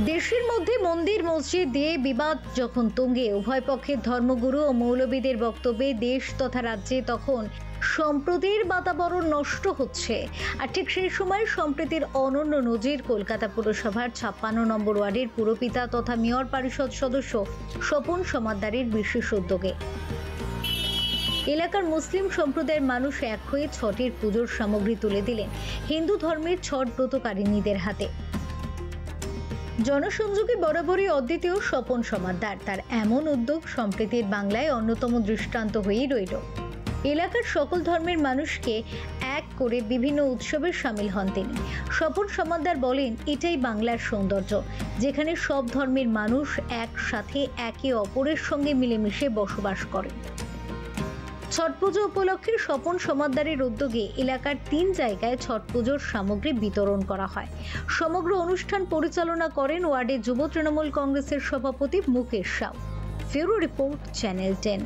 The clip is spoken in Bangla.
দেশের মধ্যে মন্দির মসজিদ দিয়ে বিবাদ যখন তুঙ্গে, উভয় পক্ষের ধর্মগুরু ও মৌলবীদের বক্তব্যে দেশ তথা রাজ্যে তখন সম্প্রীতির বাতাবরণ নষ্ট হচ্ছে। আর ঠিক সেই সময় সম্প্রীতির অনন্য নজির কলকাতা পুরসভার 56 নম্বর ওয়ার্ডের পুরপিতা তথা মেয়র পরিষদ সদস্য স্বপন সমাদ্দারের বিশেষ উদ্যোগে এলাকার মুসলিম সম্প্রদায়ের মানুষ এক হয়ে ছটের পুজোর সামগ্রী তুলে দিলেন হিন্দু ধর্মের ছট ব্রতকারিণীদের হাতে। জনসংযোগে বরাবরই অদ্বিতীয় স্বপন সমাদ্দার, তার এমন উদ্যোগ সম্প্রীতির বাংলায় অন্যতম দৃষ্টান্ত হয়েই রইল। এলাকার সকল ধর্মের মানুষকে এক করে বিভিন্ন উৎসবে সামিল হন তিনি। স্বপন সমাদ্দার বলেন, এটাই বাংলার সৌন্দর্য, যেখানে সব ধর্মের মানুষ একসাথে একে অপরের সঙ্গে মিলেমিশে বসবাস করে। ছট পুজো উপলক্ষে স্বপন সমাদ্দারের উদ্যোগে এলাকার 3 জায়গায় ছট পুজোর সামগ্রী বিতরণ করা হয়। সমগ্র অনুষ্ঠান পরিচালনা করেন ওয়ার্ডের যুব তৃণমূল কংগ্রেসের সভাপতি Mukesh Shaw. Bureau report, channel 10।